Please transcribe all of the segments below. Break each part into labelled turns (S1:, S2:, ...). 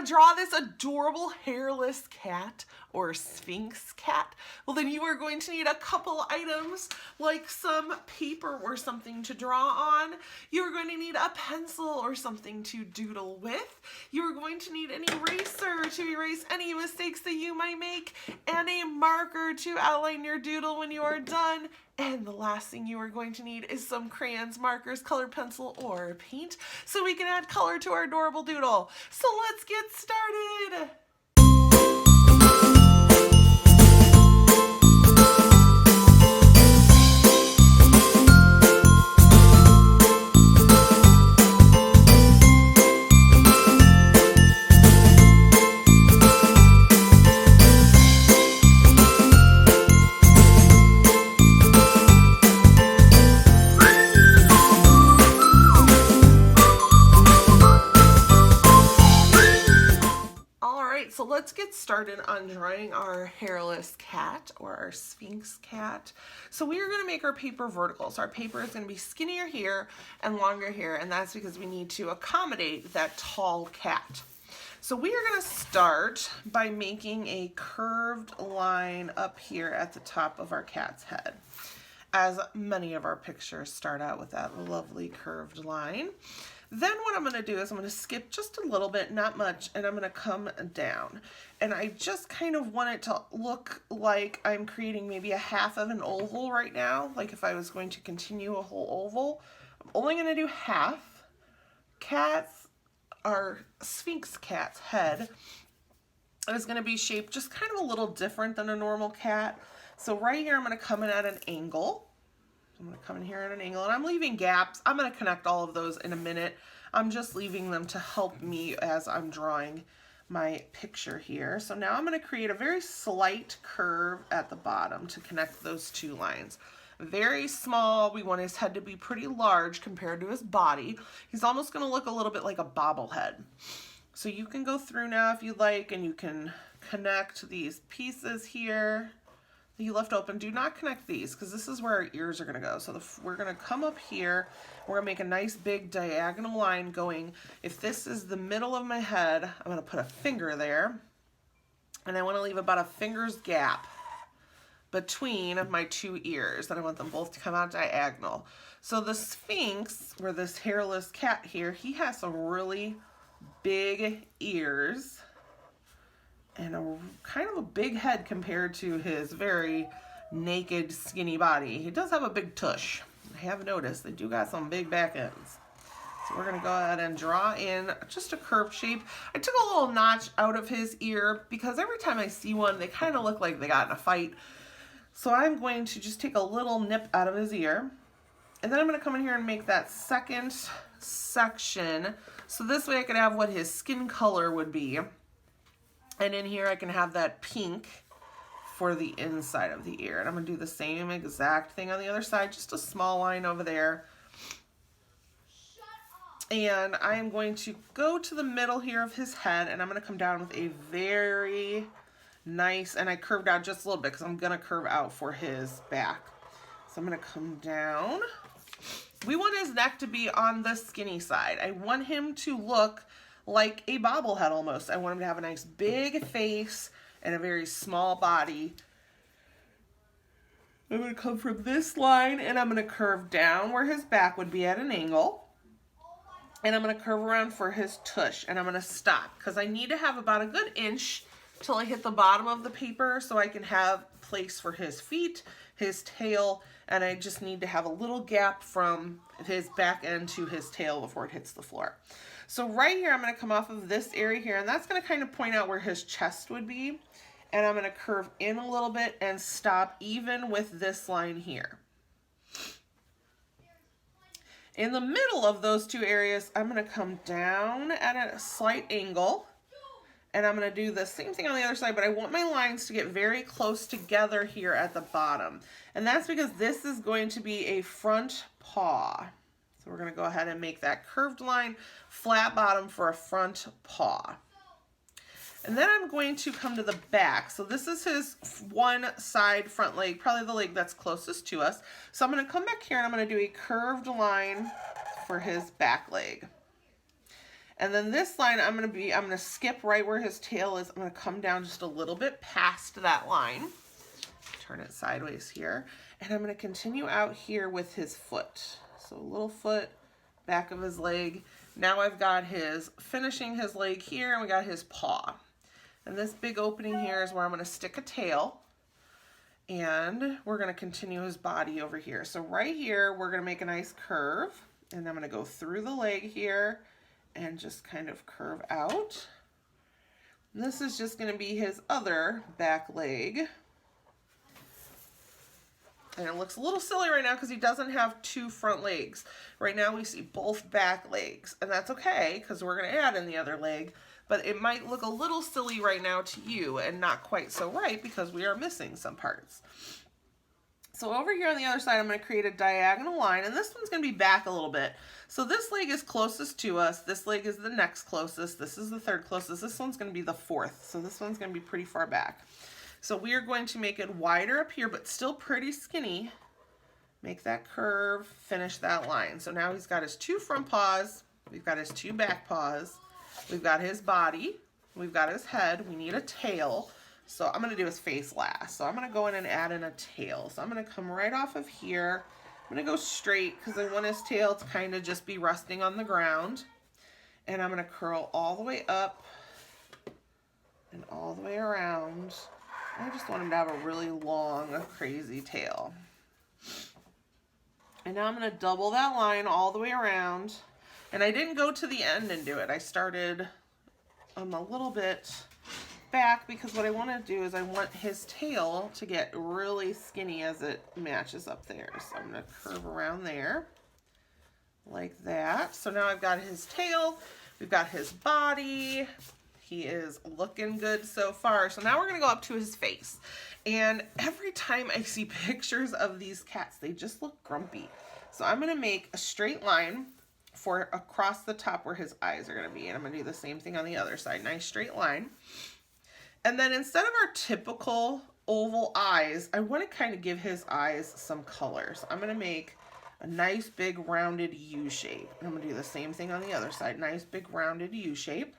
S1: to draw this adorable hairless cat or Sphynx cat? Well, then you are going to need a couple items like some paper or something to draw on. You're going to need a pencil or something to doodle with. You're going to need an eraser to erase any mistakes that you might make, and a marker to outline your doodle when you are done. And the last thing you are going to need is some crayons, markers, colored pencil, or paint so we can add color to our adorable doodle. So let's get started. So let's get started on drawing our hairless cat or our Sphynx cat. So we are going to make our paper vertical. So our paper is going to be skinnier here and longer here, and that's because we need to accommodate that tall cat. So we are going to start by making a curved line up here at the top of our cat's head, as many of our pictures start out with that lovely curved line. Then what I'm going to do is I'm going to skip just a little bit, not much, and I'm going to come down. And I just kind of want it to look like I'm creating maybe a half of an oval right now, like if I was going to continue a whole oval. I'm only going to do half. Our Sphynx cat's head is going to be shaped just kind of a little different than a normal cat. So right here I'm going to come in at an angle. I'm going to come in here at an angle, and I'm leaving gaps. I'm going to connect all of those in a minute. I'm just leaving them to help me as I'm drawing my picture here. So now I'm going to create a very slight curve at the bottom to connect those two lines. Very small. We want his head to be pretty large compared to his body. He's almost going to look a little bit like a bobblehead. So you can go through now if you like, and you can connect these pieces here that you left open. Do not connect these because this is where our ears are going to go. So we're going to come up here. We're going to make a nice big diagonal line going. If this is the middle of my head, I'm going to put a finger there. And I want to leave about a finger's gap between my two ears. And I want them both to come out diagonal. So the Sphynx, or this hairless cat here, he has some really big ears and a kind of a big head compared to his very naked, skinny body. He does have a big tush. I have noticed they do got some big back ends. So we're gonna go ahead and draw in just a curved shape. I took a little notch out of his ear because every time I see one, they kind of look like they got in a fight. So I'm going to just take a little nip out of his ear. And then I'm gonna come in here and make that second section. So this way I could have what his skin color would be. And in here I can have that pink for the inside of the ear. And I'm going to do the same exact thing on the other side, just a small line over there. And I am going to go to the middle here of his head, and I'm going to come down with a very nice, and I curved out just a little bit because I'm going to curve out for his back. So I'm going to come down. We want his neck to be on the skinny side. I want him to look like a bobblehead almost. I want him to have a nice big face and a very small body. I'm going to come from this line and I'm going to curve down where his back would be at an angle. And I'm going to curve around for his tush, and I'm going to stop because I need to have about a good inch till I hit the bottom of the paper so I can have place for his feet, his tail, and I just need to have a little gap from his back end to his tail before it hits the floor. So right here, I'm going to come off of this area here, and that's going to kind of point out where his chest would be. And I'm going to curve in a little bit and stop even with this line here. In the middle of those two areas, I'm going to come down at a slight angle. And I'm going to do the same thing on the other side, but I want my lines to get very close together here at the bottom. And that's because this is going to be a front paw. So we're going to go ahead and make that curved line, flat bottom for a front paw. And then I'm going to come to the back. So this is his one side front leg, probably the leg that's closest to us. So I'm going to come back here and I'm going to do a curved line for his back leg. And then this line, I'm gonna skip right where his tail is. I'm gonna come down just a little bit past that line. Turn it sideways here. And I'm gonna continue out here with his foot. So a little foot, back of his leg. Now I've got finishing his leg here, and we got his paw. And this big opening here is where I'm gonna stick a tail. And we're gonna continue his body over here. So right here, we're gonna make a nice curve. And I'm gonna go through the leg here and just kind of curve out. And this is just gonna be his other back leg. And it looks a little silly right now because he doesn't have two front legs. Right now we see both back legs, and that's okay because we're gonna add in the other leg, but it might look a little silly right now to you and not quite so right because we are missing some parts. So over here on the other side, I'm gonna create a diagonal line, and this one's gonna be back a little bit. So this leg is closest to us, this leg is the next closest, this is the third closest, this one's gonna be the fourth, so this one's gonna be pretty far back. So we are going to make it wider up here, but still pretty skinny. Make that curve, finish that line. So now he's got his two front paws, we've got his two back paws, we've got his body, we've got his head, we need a tail. So I'm gonna do his face last. So I'm gonna go in and add in a tail. So I'm gonna come right off of here. I'm gonna go straight because I want his tail to kind of just be resting on the ground. And I'm gonna curl all the way up and all the way around. I just want him to have a really long, crazy tail. And now I'm gonna double that line all the way around. And I didn't go to the end and do it. I started a little bit back because what I wanna do is I want his tail to get really skinny as it matches up there. So I'm gonna curve around there like that. So now I've got his tail, we've got his body. He is looking good so far. So now we're gonna go up to his face. And every time I see pictures of these cats, they just look grumpy. So I'm gonna make a straight line for across the top where his eyes are gonna be. And I'm gonna do the same thing on the other side. Nice straight line. And then instead of our typical oval eyes, I wanna kind of give his eyes some color. So I'm gonna make a nice big rounded U shape. And I'm gonna do the same thing on the other side. Nice big rounded U shape.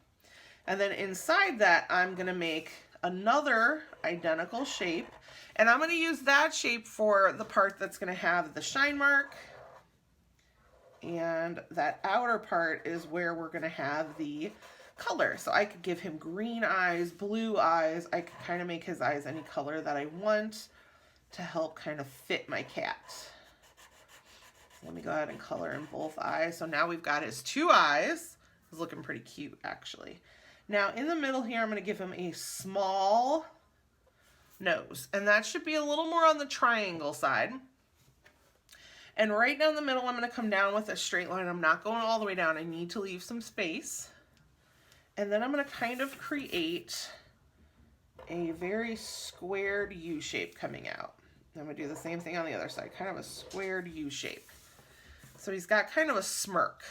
S1: And then inside that, I'm gonna make another identical shape. And I'm gonna use that shape for the part that's gonna have the shine mark. And that outer part is where we're gonna have the color. So I could give him green eyes, blue eyes. I could kind of make his eyes any color that I want to help kind of fit my cat. Let me go ahead and color in both eyes. So now we've got his two eyes. He's looking pretty cute, actually. Now in the middle here, I'm gonna give him a small nose, and that should be a little more on the triangle side. And right down the middle, I'm gonna come down with a straight line. I'm not going all the way down. I need to leave some space. And then I'm gonna kind of create a very squared U shape coming out. I'm gonna do the same thing on the other side, kind of a squared U shape. So he's got kind of a smirk.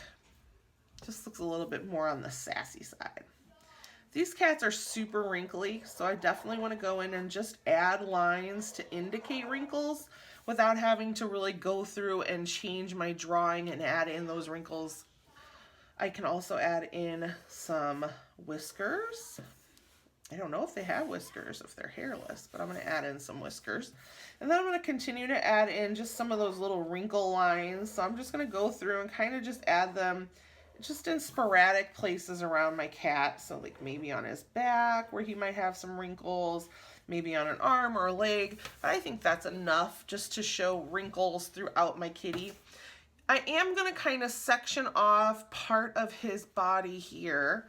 S1: Just looks a little bit more on the sassy side. These cats are super wrinkly, so I definitely want to go in and just add lines to indicate wrinkles without having to really go through and change my drawing and add in those wrinkles. I can also add in some whiskers. I don't know if they have whiskers, if they're hairless, but I'm going to add in some whiskers. And then I'm going to continue to add in just some of those little wrinkle lines. So I'm just going to go through and kind of just add them just in sporadic places around my cat. So like maybe on his back where he might have some wrinkles, maybe on an arm or a leg. But I think that's enough just to show wrinkles throughout my kitty. I am going to kind of section off part of his body here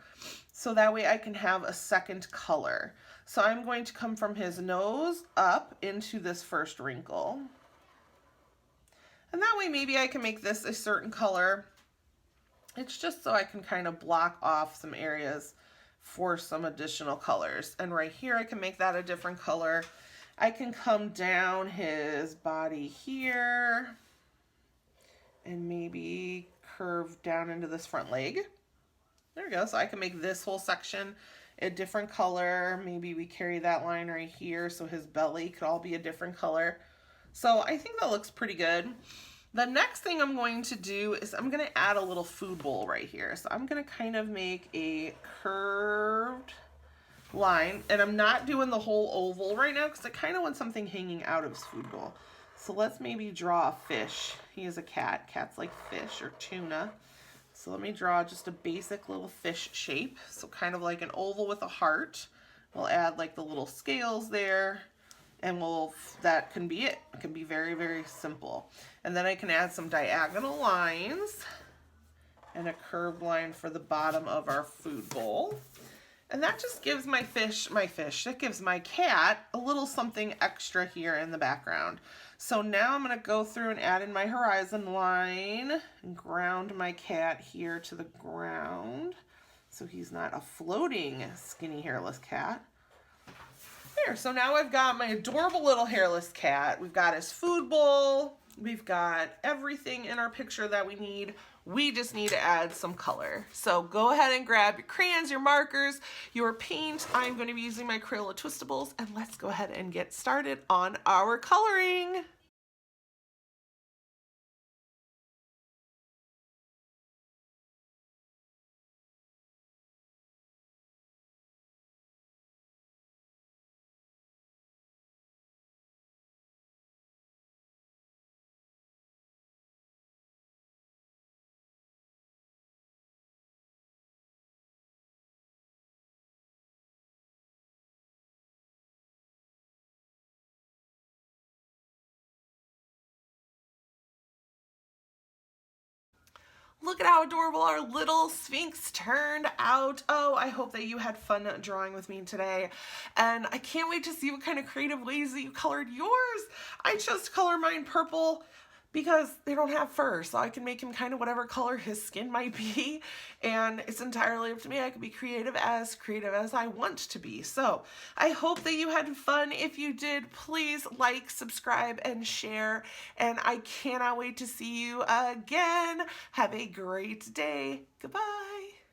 S1: so that way I can have a second color. So I'm going to come from his nose up into this first wrinkle. And that way maybe I can make this a certain color. It's just so I can kind of block off some areas for some additional colors. And right here, I can make that a different color. I can come down his body here and maybe curve down into this front leg. There we go. So I can make this whole section a different color. Maybe we carry that line right here so his belly could all be a different color. So I think that looks pretty good. The next thing I'm going to do is I'm going to add a little food bowl right here. So I'm going to kind of make a curved line, and I'm not doing the whole oval right now because I kind of want something hanging out of his food bowl. So let's maybe draw a fish. He is a cat. Cats like fish or tuna. So let me draw just a basic little fish shape. So kind of like an oval with a heart. We'll add like the little scales there, and that can be it. It can be very, very simple. And then I can add some diagonal lines and a curved line for the bottom of our food bowl. And that just gives that gives my cat a little something extra here in the background. So now I'm going to go through and add in my horizon line and ground my cat here to the ground so he's not a floating skinny hairless cat. There, so now I've got my adorable little hairless cat. We've got his food bowl. We've got everything in our picture that we need. We just need to add some color. So go ahead and grab your crayons, your markers, your paint. I'm going to be using my Crayola Twistables, and let's go ahead and get started on our coloring. Look at how adorable our little Sphynx turned out. Oh, I hope that you had fun drawing with me today. And I can't wait to see what kind of creative ways that you colored yours. I chose to color mine purple because they don't have fur, so I can make him kind of whatever color his skin might be, and it's entirely up to me. I can be creative as I want to be. So I hope that you had fun. If you did, please like, subscribe, and share, and I cannot wait to see you again. Have a great day. Goodbye.